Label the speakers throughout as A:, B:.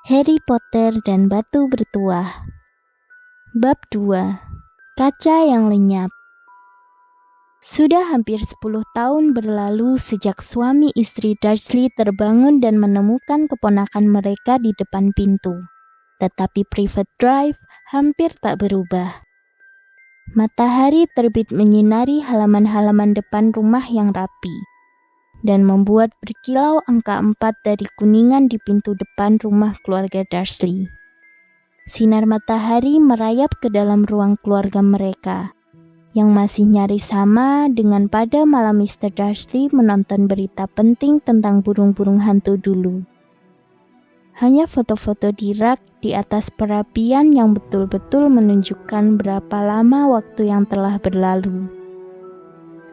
A: Harry Potter dan Batu Bertuah. Bab 2. Kaca yang lenyap. Sudah hampir 10 tahun berlalu sejak suami istri Dursley terbangun dan menemukan keponakan mereka di depan pintu. Tetapi Private Drive hampir tak berubah. Matahari terbit menyinari halaman-halaman depan rumah yang rapi dan membuat berkilau angka 4 dari kuningan di pintu depan rumah keluarga Dursley. Sinar matahari merayap ke dalam ruang keluarga mereka, yang masih nyaris sama dengan pada malam Mr. Dursley menonton berita penting tentang burung-burung hantu dulu. Hanya foto-foto di rak di atas perapian yang betul-betul menunjukkan berapa lama waktu yang telah berlalu.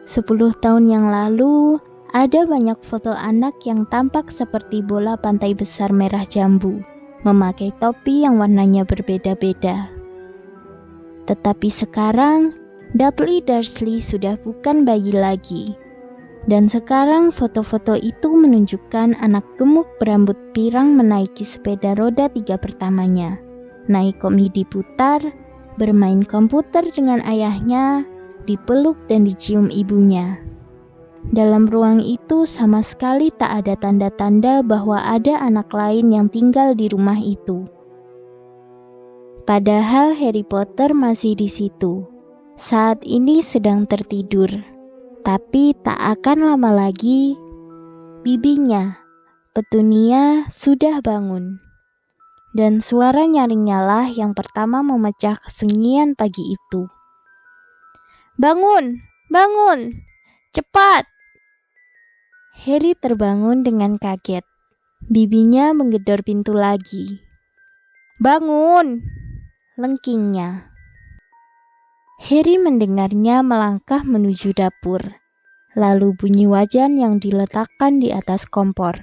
A: 10 tahun yang lalu, ada banyak foto anak yang tampak seperti bola pantai besar merah jambu, memakai topi yang warnanya berbeda-beda. Tetapi sekarang, Dudley Dursley sudah bukan bayi lagi. Dan sekarang foto-foto itu menunjukkan anak gemuk berambut pirang menaiki sepeda roda 3 pertamanya, naik komedi putar, bermain komputer dengan ayahnya, dipeluk dan dicium ibunya. Dalam ruang itu sama sekali tak ada tanda-tanda bahwa ada anak lain yang tinggal di rumah itu. Padahal Harry Potter masih di situ. Saat ini sedang tertidur. Tapi tak akan lama lagi, bibinya, Petunia, sudah bangun. Dan suara nyaringnya lah yang pertama memecah kesunyian pagi itu. "Bangun! Bangun! Cepat!" Harry terbangun dengan kaget. Bibinya menggedor pintu lagi. "Bangun!" lengkingnya. Harry mendengarnya melangkah menuju dapur, lalu bunyi wajan yang diletakkan di atas kompor.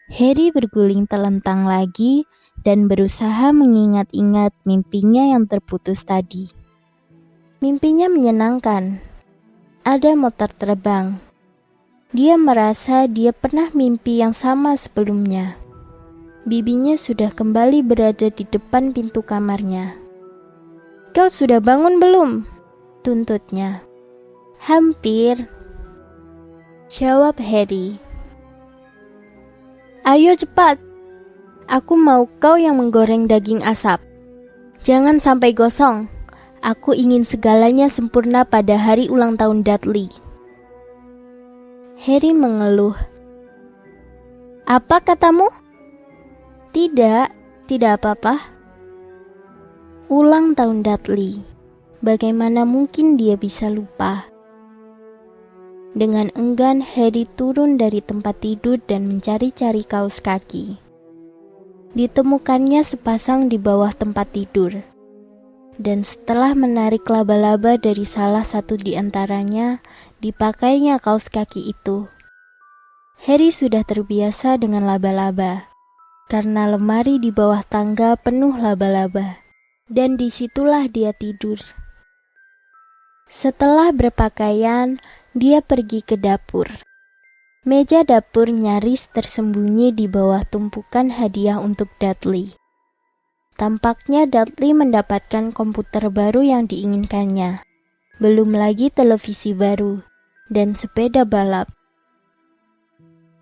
A: Harry berguling telentang lagi dan berusaha mengingat-ingat mimpinya yang terputus tadi. Mimpinya menyenangkan. Ada motor terbang. Dia merasa dia pernah mimpi yang sama sebelumnya. Bibinya sudah kembali berada di depan pintu kamarnya. "Kau sudah bangun belum?" tuntutnya. "Hampir," jawab Harry. "Ayo cepat. Aku mau kau yang menggoreng daging asap. Jangan sampai gosong. Aku ingin segalanya sempurna pada hari ulang tahun Dudley." Harry mengeluh. "Apa katamu?" Tidak apa-apa." Ulang tahun Dudley. Bagaimana mungkin dia bisa lupa? Dengan enggan Harry turun dari tempat tidur dan mencari-cari kaos kaki. Ditemukannya sepasang di bawah tempat tidur. Dan setelah menarik laba-laba dari salah satu di antaranya, dipakainya kaos kaki itu. Harry sudah terbiasa dengan laba-laba, karena lemari di bawah tangga penuh laba-laba. Dan disitulah dia tidur. Setelah berpakaian, dia pergi ke dapur. Meja dapur nyaris tersembunyi di bawah tumpukan hadiah untuk Dudley. Tampaknya Dudley mendapatkan komputer baru yang diinginkannya. Belum lagi televisi baru dan sepeda balap.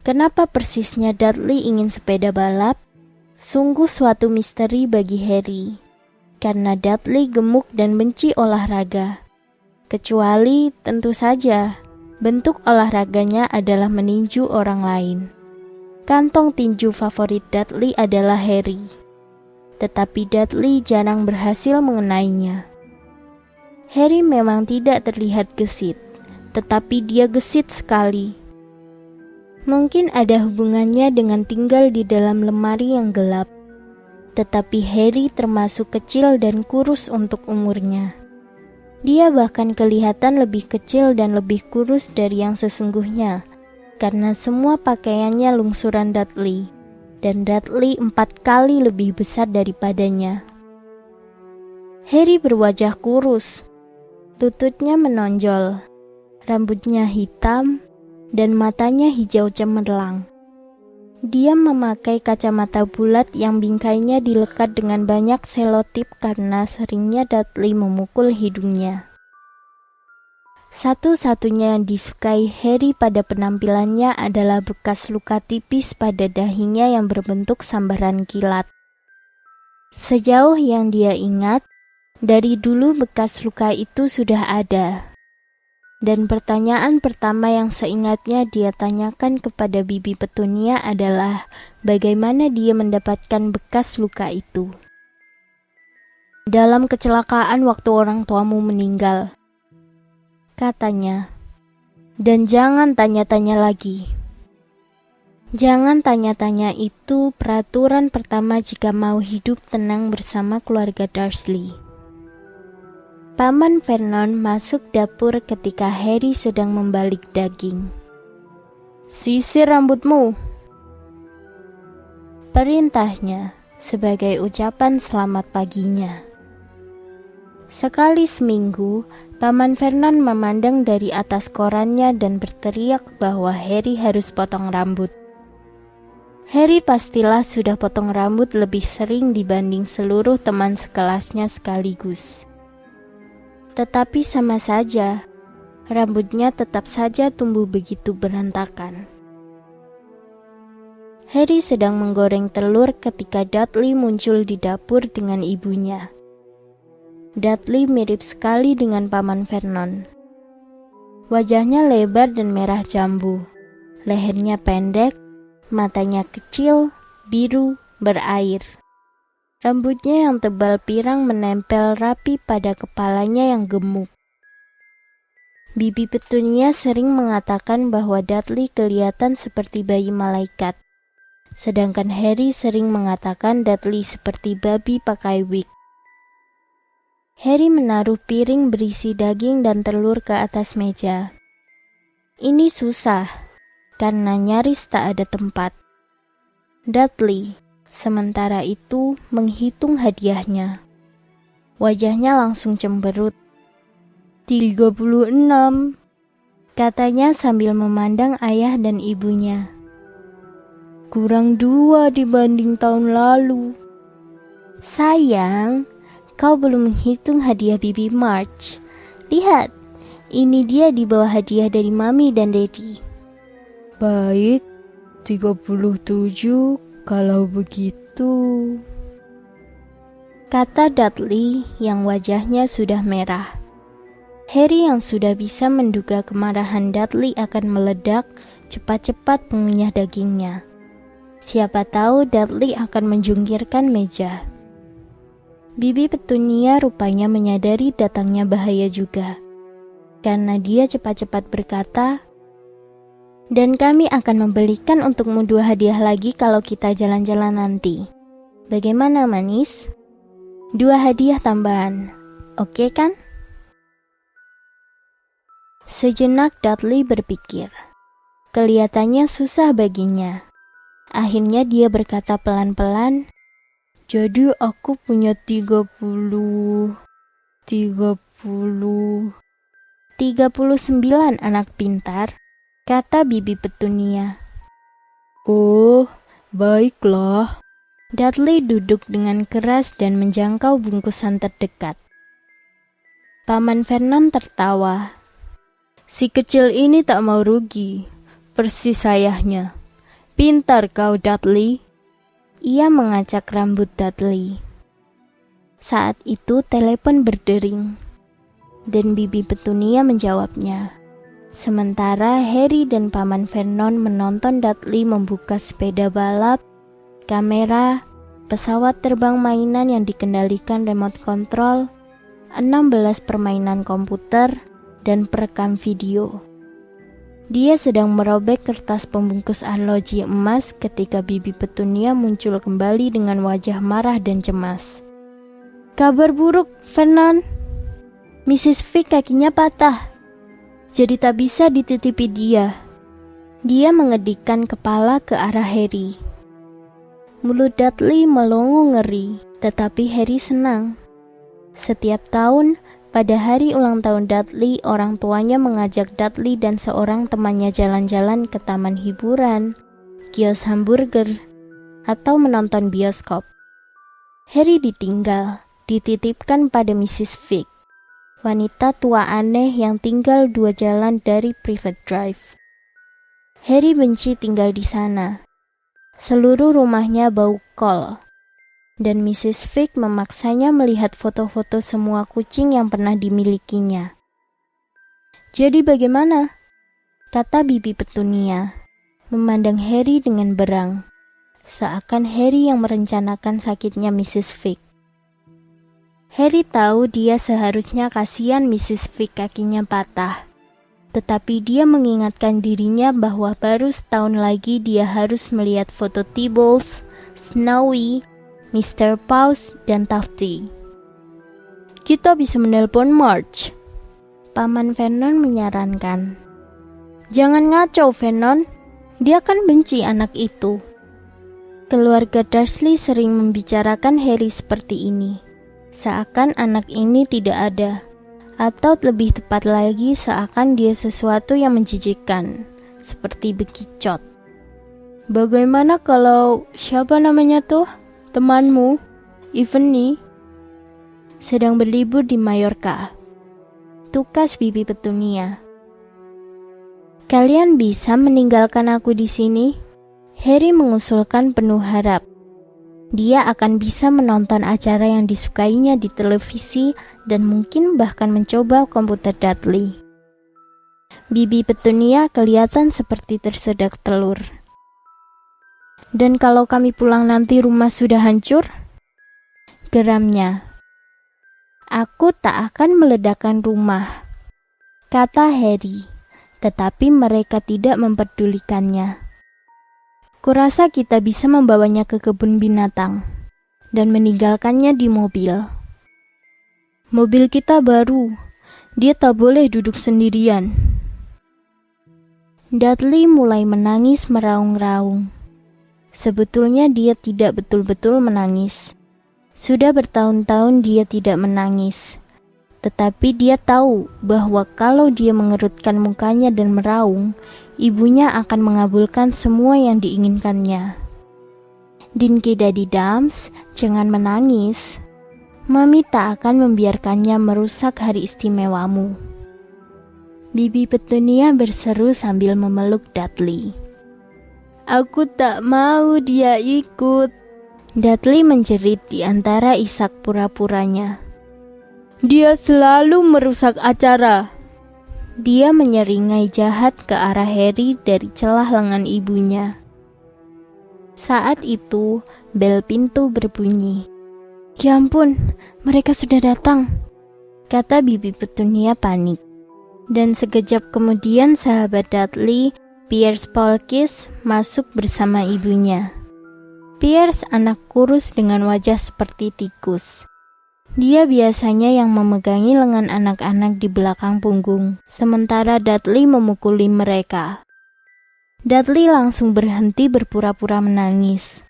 A: Kenapa persisnya Dudley ingin sepeda balap? Sungguh suatu misteri bagi Harry. Karena Dudley gemuk dan benci olahraga. Kecuali, tentu saja, bentuk olahraganya adalah meninju orang lain. Kantong tinju favorit Dudley adalah Harry. Tetapi Dudley jarang berhasil mengenainya. Harry memang tidak terlihat gesit, tetapi dia gesit sekali. Mungkin ada hubungannya dengan tinggal di dalam lemari yang gelap. Tetapi Harry termasuk kecil dan kurus untuk umurnya. Dia bahkan kelihatan lebih kecil dan lebih kurus dari yang sesungguhnya, karena semua pakaiannya lungsuran Dudley, dan Dudley 4 kali lebih besar daripadanya. Harry berwajah kurus, lututnya menonjol, rambutnya hitam, dan matanya hijau cemerlang. Dia memakai kacamata bulat yang bingkainya dilekat dengan banyak selotip karena seringnya Dudley memukul hidungnya. Satu-satunya yang disukai Harry pada penampilannya adalah bekas luka tipis pada dahinya yang berbentuk sambaran kilat. Sejauh yang dia ingat, dari dulu bekas luka itu sudah ada. Dan pertanyaan pertama yang seingatnya dia tanyakan kepada Bibi Petunia adalah bagaimana dia mendapatkan bekas luka itu. Dalam kecelakaan waktu orang tuamu meninggal, katanya. Dan jangan tanya-tanya lagi. Jangan tanya-tanya itu peraturan pertama jika mau hidup tenang bersama keluarga Dursley. Paman Vernon masuk dapur ketika Harry sedang membalik daging. "Sisir rambutmu," perintahnya sebagai ucapan selamat paginya. Sekali seminggu, Paman Vernon memandang dari atas korannya dan berteriak bahwa Harry harus potong rambut. Harry pastilah sudah potong rambut lebih sering dibanding seluruh teman sekelasnya sekaligus. Tetapi sama saja, rambutnya tetap saja tumbuh begitu berantakan. Harry sedang menggoreng telur ketika Dudley muncul di dapur dengan ibunya. Dudley mirip sekali dengan Paman Vernon. Wajahnya lebar dan merah jambu, lehernya pendek, matanya kecil, biru, berair. Rambutnya yang tebal pirang menempel rapi pada kepalanya yang gemuk. Bibi Petunia sering mengatakan bahwa Dudley kelihatan seperti bayi malaikat, sedangkan Harry sering mengatakan Dudley seperti babi pakai wig. Harry menaruh piring berisi daging dan telur ke atas meja. Ini susah, karena nyaris tak ada tempat. Dudley sementara itu menghitung hadiahnya. Wajahnya langsung cemberut. 36, katanya sambil memandang ayah dan ibunya. Kurang 2 dibanding tahun lalu. Sayang, kau belum menghitung hadiah Bibi March. Lihat, ini dia di bawah hadiah dari Mami dan Daddy. Baik, 37 kalau begitu, kata Dudley yang wajahnya sudah merah. Harry yang sudah bisa menduga kemarahan Dudley akan meledak, cepat-cepat mengunyah dagingnya. Siapa tahu Dudley akan menjungkirkan meja. Bibi Petunia rupanya menyadari datangnya bahaya juga. Karena dia cepat-cepat berkata, "Dan kami akan membelikan untukmu 2 hadiah lagi kalau kita jalan-jalan nanti. Bagaimana, manis? 2 hadiah tambahan, oke kan?" Sejenak Dudley berpikir. Kelihatannya susah baginya. Akhirnya dia berkata pelan-pelan, "Jadi aku punya 39 anak pintar," kata Bibi Petunia. "Oh, baiklah." Dudley duduk dengan keras dan menjangkau bungkusan terdekat. Paman Vernon tertawa. "Si kecil ini tak mau rugi, persis ayahnya. Pintar kau, Dudley." Ia mengacak rambut Dudley. Saat itu telepon berdering, dan Bibi Petunia menjawabnya. Sementara Harry dan Paman Vernon menonton Dudley membuka sepeda balap, kamera, pesawat terbang mainan yang dikendalikan remote control, 16 permainan komputer, dan perekam video. Dia sedang merobek kertas pembungkus arloji emas ketika Bibi Petunia muncul kembali dengan wajah marah dan cemas. "Kabar buruk, Vernon. Mrs. Figg kakinya patah, jadi tak bisa dititipi dia." Dia mengedikkan kepala ke arah Harry. Mulut Dudley melongo ngeri, tetapi Harry senang. Setiap tahun, pada hari ulang tahun Dudley, orang tuanya mengajak Dudley dan seorang temannya jalan-jalan ke taman hiburan, kios hamburger, atau menonton bioskop. Harry ditinggal, dititipkan pada Mrs. Fig, wanita tua aneh yang tinggal 2 jalan dari Private Drive. Harry benci tinggal di sana. Seluruh rumahnya bau kol, dan Mrs. Fig memaksanya melihat foto-foto semua kucing yang pernah dimilikinya. "Jadi bagaimana?" kata Bibi Petunia, memandang Harry dengan berang, seakan Harry yang merencanakan sakitnya Mrs. Fig. Harry tahu dia seharusnya kasihan Mrs. Fig kakinya patah, tetapi dia mengingatkan dirinya bahwa baru setahun lagi dia harus melihat foto Tibbles, Snowy, Mr. Paws, dan Tufty. "Kita bisa menelpon Marge," Paman Vernon menyarankan. "Jangan ngaco, Vernon. Dia kan benci anak itu." Keluarga Dursley sering membicarakan Harry seperti ini, seakan anak ini tidak ada, atau lebih tepat lagi seakan dia sesuatu yang menjijikkan, seperti bekicot. "Bagaimana kalau siapa namanya tuh? Temanmu, Evany, sedang berlibur di Mallorca?" tukas Bibi Petunia. "Kalian bisa meninggalkan aku di sini?" Harry mengusulkan penuh harap. Dia akan bisa menonton acara yang disukainya di televisi dan mungkin bahkan mencoba komputer Dudley. Bibi Petunia kelihatan seperti tersedak telur. "Dan kalau kami pulang nanti rumah sudah hancur?" geramnya. "Aku tak akan meledakkan rumah," kata Harry, tetapi mereka tidak memperdulikannya. "Kurasa kita bisa membawanya ke kebun binatang dan meninggalkannya di mobil." "Mobil kita baru, dia tak boleh duduk sendirian." Dudley mulai menangis meraung-raung. Sebetulnya dia tidak betul-betul menangis. Sudah bertahun-tahun dia tidak menangis. Tetapi dia tahu bahwa kalau dia mengerutkan mukanya dan meraung, ibunya akan mengabulkan semua yang diinginkannya. "Dinky Daddy Dums, jangan menangis. Mami tak akan membiarkannya merusak hari istimewamu." Bibi Petunia berseru sambil memeluk Dudley. "Aku tak mau dia ikut," Dudley menjerit di antara isak pura-puranya. "Dia selalu merusak acara." Dia menyeringai jahat ke arah Harry dari celah lengan ibunya. Saat itu, bel pintu berbunyi. "Ya ampun, mereka sudah datang," kata Bibi Petunia panik. Dan sekejap kemudian sahabat Dudley, Piers Polkiss, masuk bersama ibunya. Piers anak kurus dengan wajah seperti tikus. Dia biasanya yang memegangi lengan anak-anak di belakang punggung, sementara Dudley memukuli mereka. Dudley langsung berhenti berpura-pura menangis.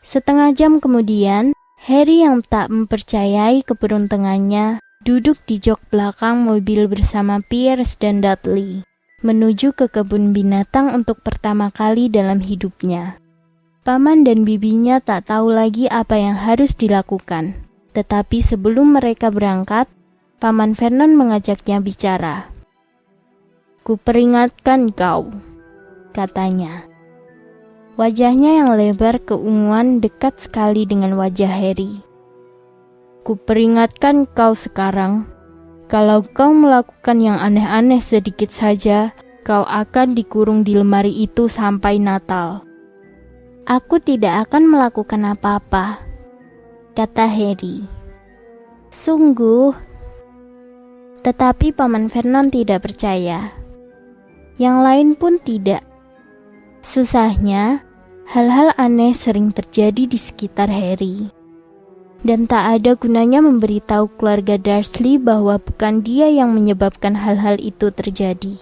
A: Setengah jam kemudian, Harry yang tak mempercayai keberuntungannya duduk di jok belakang mobil bersama Piers dan Dudley, menuju ke kebun binatang untuk pertama kali dalam hidupnya. Paman dan bibinya tak tahu lagi apa yang harus dilakukan. Tetapi sebelum mereka berangkat, Paman Vernon mengajaknya bicara. "Kuperingatkan kau," katanya. Wajahnya yang lebar keunguan dekat sekali dengan wajah Harry. "Kuperingatkan kau sekarang, kalau kau melakukan yang aneh-aneh sedikit saja, kau akan dikurung di lemari itu sampai Natal." "Aku tidak akan melakukan apa-apa," kata Harry. "Sungguh?" Tetapi Paman Vernon tidak percaya. Yang lain pun tidak. Susahnya, hal-hal aneh sering terjadi di sekitar Harry. Dan tak ada gunanya memberitahu keluarga Dursley bahwa bukan dia yang menyebabkan hal-hal itu terjadi.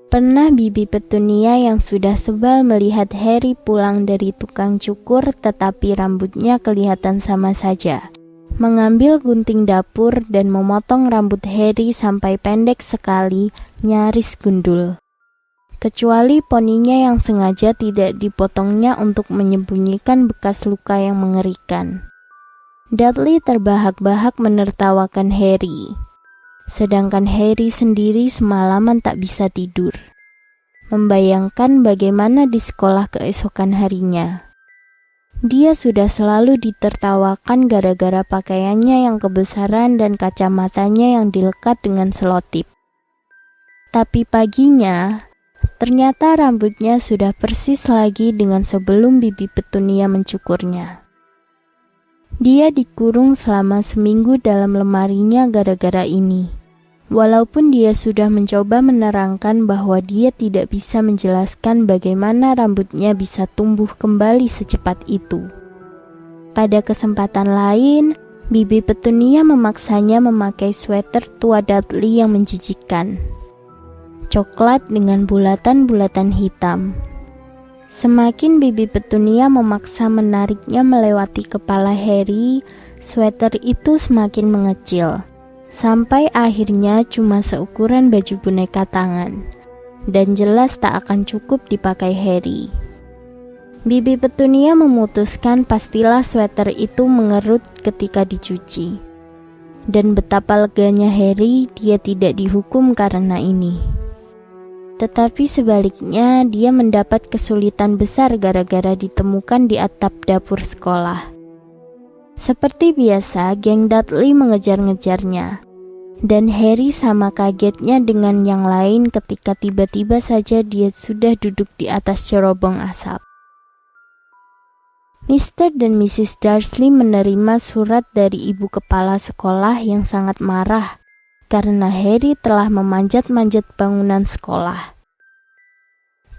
A: Pernah Bibi Petunia yang sudah sebal melihat Harry pulang dari tukang cukur tetapi rambutnya kelihatan sama saja, mengambil gunting dapur dan memotong rambut Harry sampai pendek sekali, nyaris gundul. kecuali poninya yang sengaja tidak dipotongnya untuk menyembunyikan bekas luka yang mengerikan. Dudley terbahak-bahak menertawakan Harry, sedangkan Harry sendiri semalaman tak bisa tidur, membayangkan bagaimana di sekolah keesokan harinya. Dia sudah selalu ditertawakan gara-gara pakaiannya yang kebesaran dan kacamatanya yang dilekat dengan selotip. Tapi paginya, ternyata rambutnya sudah persis lagi dengan sebelum Bibi Petunia mencukurnya. Dia dikurung selama seminggu dalam lemarinya gara-gara ini. Walaupun dia sudah mencoba menerangkan bahwa dia tidak bisa menjelaskan bagaimana rambutnya bisa tumbuh kembali secepat itu. Pada kesempatan lain, Bibi Petunia memaksanya memakai sweater tua Dudley yang menjijikkan, coklat dengan bulatan-bulatan hitam. Semakin Bibi Petunia memaksa menariknya melewati kepala Harry, sweater itu semakin mengecil, sampai akhirnya cuma seukuran baju boneka tangan, dan jelas tak akan cukup dipakai Harry. Bibi Petunia memutuskan pastilah sweater itu mengerut ketika dicuci. Dan betapa leganya Harry, dia tidak dihukum karena ini. Tetapi sebaliknya, dia mendapat kesulitan besar gara-gara ditemukan di atap dapur sekolah. Seperti biasa, geng Dudley mengejar-ngejarnya. Dan Harry sama kagetnya dengan yang lain ketika tiba-tiba saja dia sudah duduk di atas cerobong asap. Mr. dan Mrs. Dursley menerima surat dari ibu kepala sekolah yang sangat marah karena Harry telah memanjat-manjat bangunan sekolah.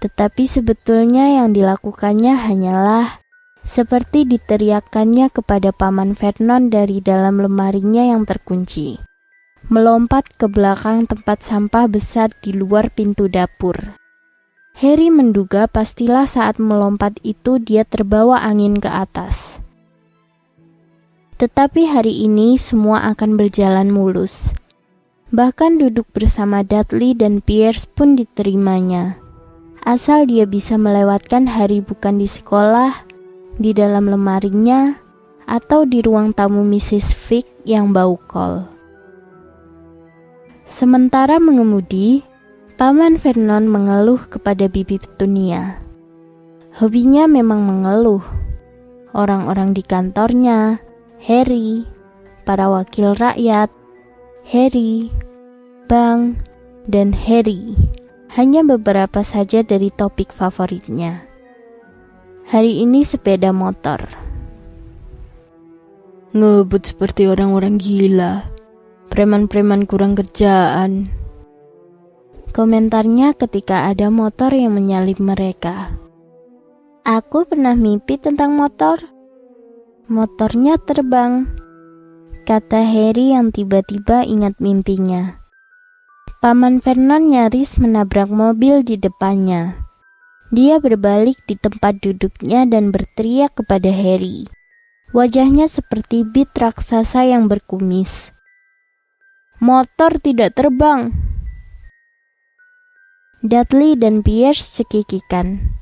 A: Tetapi sebetulnya yang dilakukannya hanyalah seperti diteriakannya kepada Paman Vernon dari dalam lemarinya yang terkunci, melompat ke belakang tempat sampah besar di luar pintu dapur. Harry menduga pastilah saat melompat itu dia terbawa angin ke atas. Tetapi hari ini semua akan berjalan mulus. Bahkan duduk bersama Dudley dan Pierce pun diterimanya, asal dia bisa melewatkan hari bukan di sekolah, di dalam lemarinya, atau di ruang tamu Mrs. Figg yang bau kol. Sementara mengemudi, Paman Vernon mengeluh kepada Bibi Petunia. Hobinya memang mengeluh. Orang-orang di kantornya, Harry, para wakil rakyat, Harry, Bank, dan Harry hanya beberapa saja dari topik favoritnya. Hari ini sepeda motor. Ngebut seperti orang-orang gila. Preman-preman kurang kerjaan. Komentarnya ketika ada motor yang menyalip mereka. Aku pernah mimpi tentang motor. Motornya terbang, kata Harry yang tiba-tiba ingat mimpinya. Paman Vernon nyaris menabrak mobil di depannya. Dia berbalik di tempat duduknya dan berteriak kepada Harry. Wajahnya seperti bit raksasa yang berkumis. Motor tidak terbang. Dudley dan Pierce cekikikan.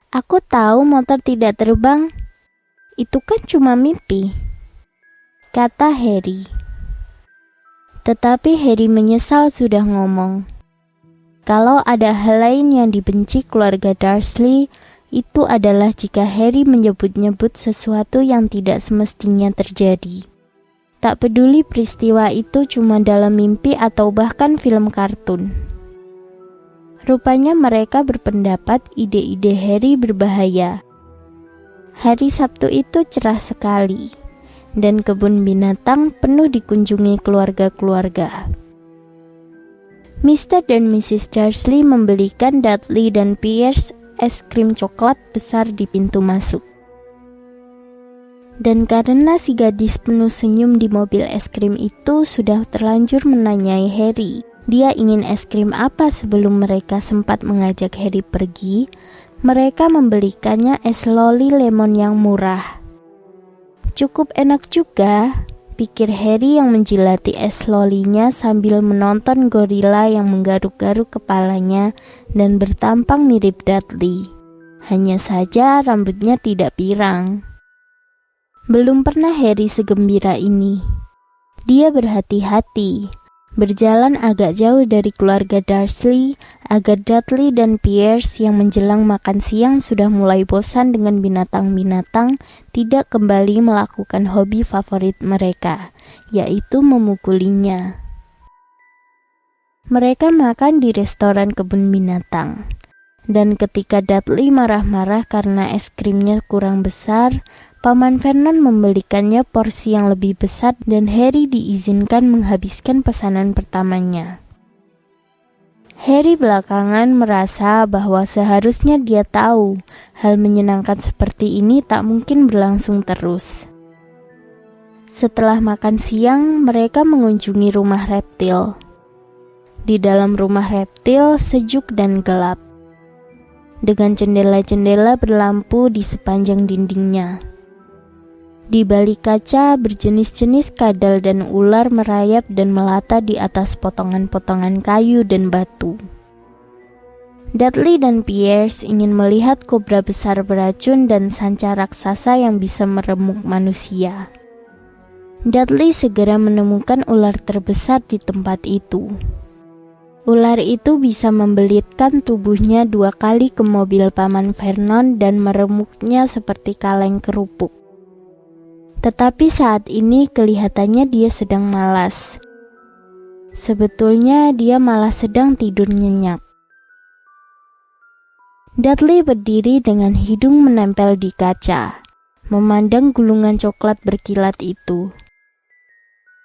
A: Aku tahu motor tidak terbang. Itu kan cuma mimpi, kata Harry. Tetapi Harry menyesal sudah ngomong. Kalau ada hal lain yang dibenci keluarga Dursley, itu adalah jika Harry menyebut-nyebut sesuatu yang tidak semestinya terjadi. Tak peduli peristiwa itu cuma dalam mimpi atau bahkan film kartun. Rupanya mereka berpendapat ide-ide Harry berbahaya. Hari Sabtu itu cerah sekali, dan kebun binatang penuh dikunjungi keluarga-keluarga. Mr. dan Mrs. Dursley membelikan Dudley dan Pierce es krim coklat besar di pintu masuk. Dan karena si gadis penuh senyum di mobil es krim itu sudah terlanjur menanyai Harry, dia ingin es krim apa sebelum mereka sempat mengajak Harry pergi, mereka membelikannya es loli lemon yang murah. Cukup enak juga, pikir Harry yang menjilati es lolinya sambil menonton gorila yang menggaruk-garuk kepalanya dan bertampang mirip Dudley. Hanya saja rambutnya tidak pirang. Belum pernah Harry segembira ini. Dia berhati-hati, berjalan agak jauh dari keluarga Dursley agar Dudley dan Pierce yang menjelang makan siang sudah mulai bosan dengan binatang-binatang tidak kembali melakukan hobi favorit mereka, yaitu memukulinya. Mereka makan di restoran kebun binatang. Dan ketika Dudley marah-marah karena es krimnya kurang besar, Paman Vernon membelikannya porsi yang lebih besar dan Harry diizinkan menghabiskan pesanan pertamanya. Harry belakangan merasa bahwa seharusnya dia tahu hal menyenangkan seperti ini tak mungkin berlangsung terus. Setelah makan siang, mereka mengunjungi rumah reptil. Di dalam rumah reptil sejuk dan gelap, dengan jendela-jendela berlampu di sepanjang dindingnya. Di balik kaca, berjenis-jenis kadal dan ular merayap dan melata di atas potongan-potongan kayu dan batu. Dudley dan Pierce ingin melihat kobra besar beracun dan sanca raksasa yang bisa meremuk manusia. Dudley segera menemukan ular terbesar di tempat itu. Ular itu bisa membelitkan tubuhnya 2 kali ke mobil Paman Vernon dan meremuknya seperti kaleng kerupuk. Tetapi saat ini kelihatannya dia sedang malas. Sebetulnya dia malah sedang tidur nyenyak. Dudley berdiri dengan hidung menempel di kaca, memandang gulungan coklat berkilat itu.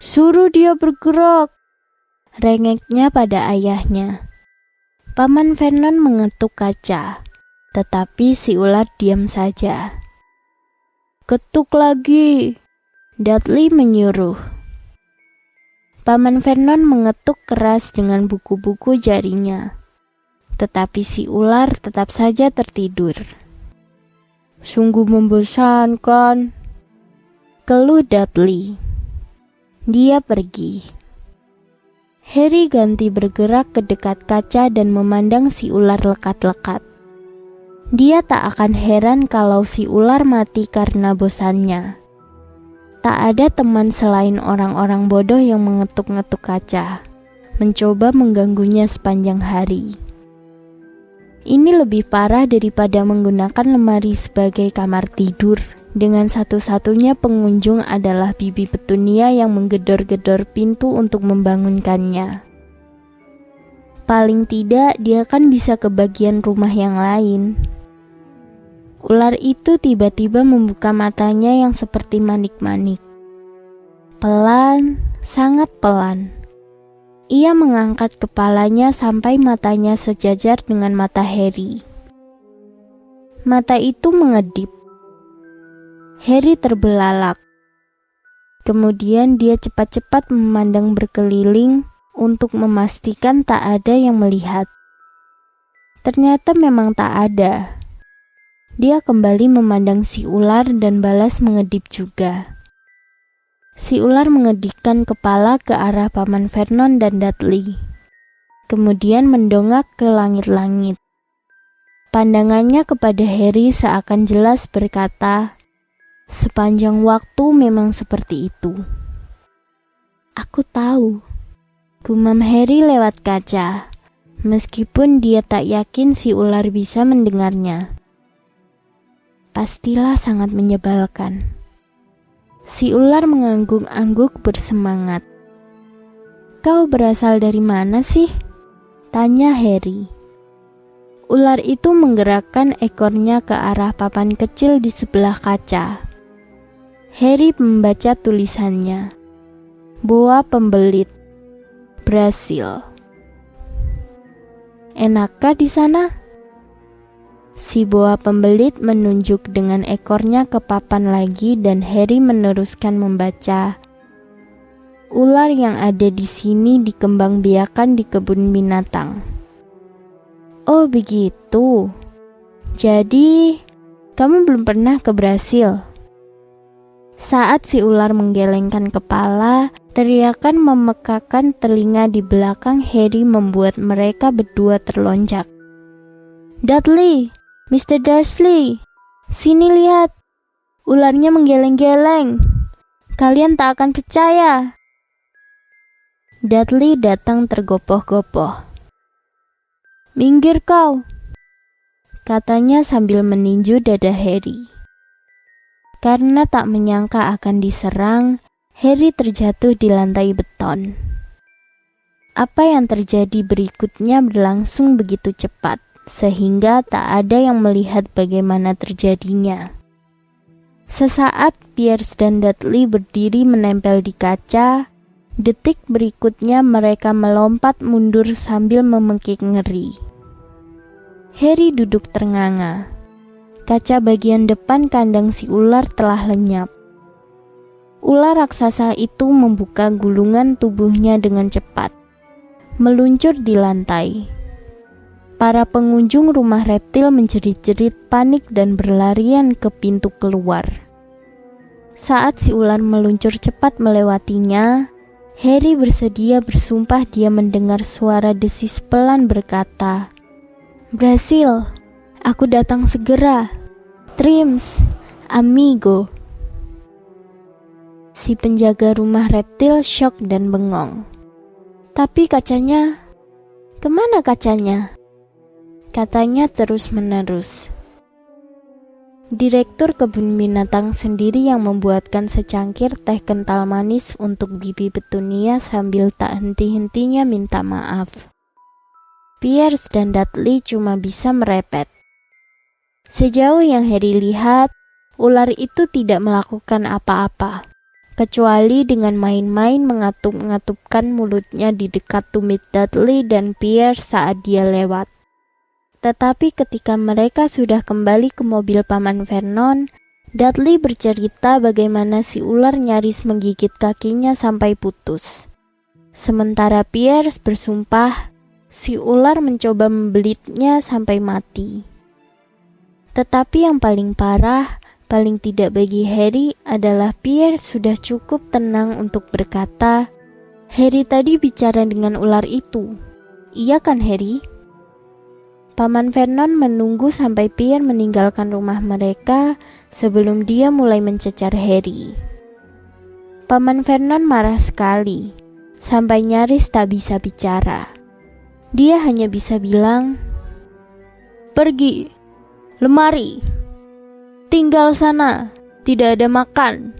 A: "Suruh dia bergerak!" rengeknya pada ayahnya. Paman Vernon mengetuk kaca, tetapi si ular diam saja. "Ketuk lagi," Dudley menyuruh. Paman Vernon mengetuk keras dengan buku-buku jarinya, tetapi si ular tetap saja tertidur. "Sungguh membosankan," keluh Dudley. Dia pergi. Harry ganti bergerak ke dekat kaca dan memandang si ular lekat-lekat. Dia tak akan heran kalau si ular mati karena bosannya. Tak ada teman selain orang-orang bodoh yang mengetuk-ngetuk kaca, mencoba mengganggunya sepanjang hari. Ini lebih parah daripada menggunakan lemari sebagai kamar tidur, dengan satu-satunya pengunjung adalah Bibi Petunia yang menggedor-gedor pintu untuk membangunkannya. Paling tidak dia kan bisa ke bagian rumah yang lain. Ular itu tiba-tiba membuka matanya yang seperti manik-manik. Pelan, sangat pelan. Ia mengangkat kepalanya sampai matanya sejajar dengan mata Harry. Mata itu mengedip. Harry terbelalak. Kemudian dia cepat-cepat memandang berkeliling untuk memastikan tak ada yang melihat. Ternyata memang tak ada. Dia kembali memandang si ular dan balas mengedip juga. Si ular mengedipkan kepala ke arah Paman Vernon dan Dudley. Kemudian mendongak ke langit-langit. Pandangannya kepada Harry seakan jelas berkata, "Sepanjang waktu memang seperti itu." "Aku tahu," gumam Harry lewat kaca, meskipun dia tak yakin si ular bisa mendengarnya. Pastilah sangat menyebalkan. Si ular mengangguk-angguk bersemangat. "Kau berasal dari mana sih?" tanya Harry. Ular itu menggerakkan ekornya ke arah papan kecil di sebelah kaca. Harry membaca tulisannya. "Boa pembelit, Brasil." "Enakkah di sana?" Si boa pembelit menunjuk dengan ekornya ke papan lagi dan Harry meneruskan membaca. "Ular yang ada di sini dikembangbiakan di kebun binatang." "Oh begitu. Jadi, kamu belum pernah ke Brasil?" Saat si ular menggelengkan kepala, teriakan memekakan telinga di belakang Harry membuat mereka berdua terlonjak. "Dudley, Mr. Dursley, sini lihat, ularnya menggeleng-geleng. Kalian tak akan percaya." Dudley datang tergopoh-gopoh. "Minggir kau," katanya sambil meninju dada Harry. Karena tak menyangka akan diserang, Harry terjatuh di lantai beton. Apa yang terjadi berikutnya berlangsung begitu cepat, sehingga tak ada yang melihat bagaimana terjadinya. Sesaat Pierce dan Dudley berdiri menempel di kaca. Detik berikutnya mereka melompat mundur sambil memekik ngeri. Harry duduk ternganga. Kaca bagian depan kandang si ular telah lenyap. Ular raksasa itu membuka gulungan tubuhnya dengan cepat, meluncur di lantai. Para pengunjung rumah reptil menjerit-jerit panik dan berlarian ke pintu keluar. Saat si ular meluncur cepat melewatinya, Harry bersedia bersumpah dia mendengar suara desis pelan berkata, "Berhasil, aku datang segera. Trims, amigo." Si penjaga rumah reptil syok dan bengong. "Tapi kacanya, kemana kacanya?" katanya terus-menerus. Direktur kebun binatang sendiri yang membuatkan secangkir teh kental manis untuk Bibi Petunia sambil tak henti-hentinya minta maaf. Pierce dan Dudley cuma bisa merepet. Sejauh yang Harry lihat, ular itu tidak melakukan apa-apa, kecuali dengan main-main mengatup-ngatupkan mulutnya di dekat tumit Dudley dan Pierce saat dia lewat. Tetapi ketika mereka sudah kembali ke mobil Paman Vernon, Dudley bercerita bagaimana si ular nyaris menggigit kakinya sampai putus. Sementara Pierce bersumpah si ular mencoba membelitnya sampai mati. Tetapi yang paling parah, paling tidak bagi Harry adalah Pierce sudah cukup tenang untuk berkata, "Harry tadi bicara dengan ular itu. Iya kan, Harry?" Paman Vernon menunggu sampai Pierre meninggalkan rumah mereka sebelum dia mulai mencecar Harry. Paman Vernon marah sekali, sampai nyaris tak bisa bicara. Dia hanya bisa bilang, "Pergi, lemari, tinggal sana, tidak ada makan."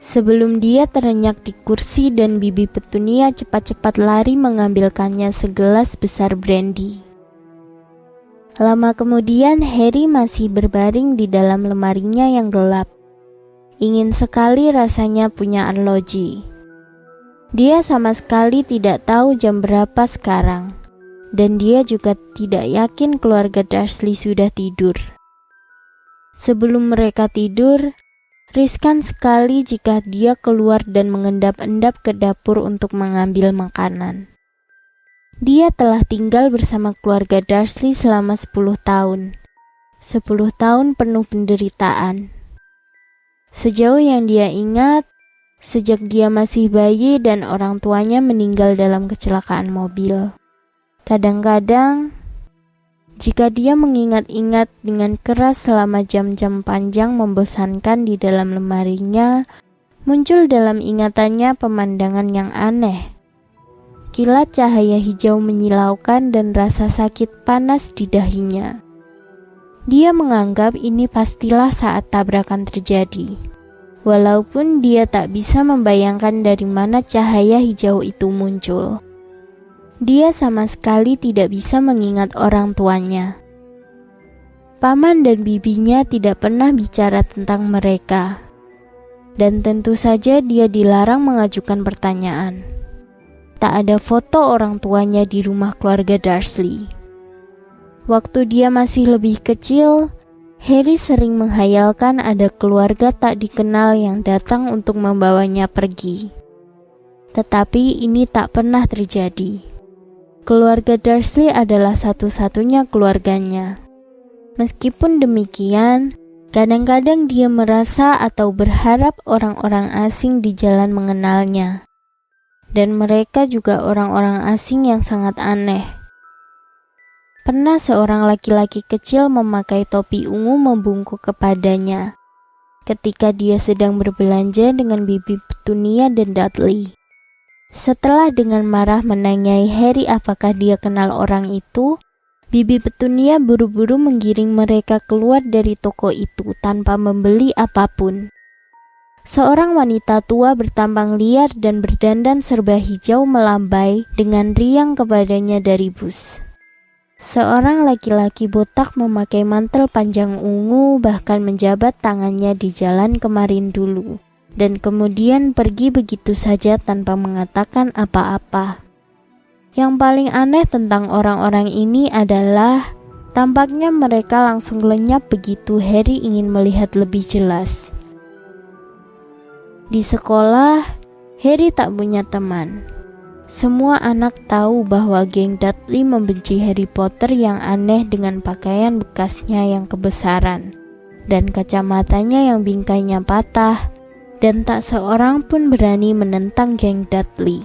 A: Sebelum dia terenyak di kursi dan Bibi Petunia cepat-cepat lari mengambilkannya segelas besar brandy. Lama kemudian Harry masih berbaring di dalam lemarinya yang gelap. Ingin sekali rasanya punya arloji. Dia sama sekali tidak tahu jam berapa sekarang, dan dia juga tidak yakin keluarga Dursley sudah tidur. Sebelum mereka tidur, riskan sekali jika dia keluar dan mengendap-endap ke dapur untuk mengambil makanan. Dia telah tinggal bersama keluarga Dursley selama 10 tahun. 10 tahun penuh penderitaan. Sejauh yang dia ingat, sejak dia masih bayi dan orang tuanya meninggal dalam kecelakaan mobil. Kadang-kadang, jika dia mengingat-ingat dengan keras selama jam-jam panjang membosankan di dalam lemarinya, muncul dalam ingatannya pemandangan yang aneh. Kilat cahaya hijau menyilaukan dan rasa sakit panas di dahinya. Dia menganggap ini pastilah saat tabrakan terjadi, walaupun dia tak bisa membayangkan dari mana cahaya hijau itu muncul. Dia sama sekali tidak bisa mengingat orang tuanya. Paman dan bibinya tidak pernah bicara tentang mereka, dan tentu saja dia dilarang mengajukan pertanyaan. Tak ada foto orang tuanya di rumah keluarga Dursley. Waktu dia masih lebih kecil, Harry sering menghayalkan ada keluarga tak dikenal yang datang untuk membawanya pergi. Tetapi ini tak pernah terjadi. Keluarga Dursley adalah satu-satunya keluarganya. Meskipun demikian, Kadang-kadang dia merasa atau berharap orang-orang asing di jalan mengenalnya. Dan mereka juga orang-orang asing yang sangat aneh. Pernah seorang laki-laki kecil memakai topi ungu membungkuk kepadanya ketika dia sedang berbelanja dengan Bibi Petunia dan Dudley. Setelah dengan marah menanyai Harry apakah dia kenal orang itu, Bibi Petunia buru-buru menggiring mereka keluar dari toko itu tanpa membeli apapun. Seorang wanita tua bertampang liar dan berdandan serba hijau melambai dengan riang kepadanya dari bus. Seorang laki-laki botak memakai mantel panjang ungu bahkan menjabat tangannya di jalan kemarin dulu, dan kemudian pergi begitu saja tanpa mengatakan apa-apa. Yang paling aneh tentang orang-orang ini adalah tampaknya mereka langsung lenyap begitu Harry ingin melihat lebih jelas. Di sekolah, Harry tak punya teman. Semua anak tahu bahwa geng Dudley membenci Harry Potter yang aneh dengan pakaian bekasnya yang kebesaran dan kacamatanya yang bingkainya patah, dan tak seorang pun berani menentang geng Dudley.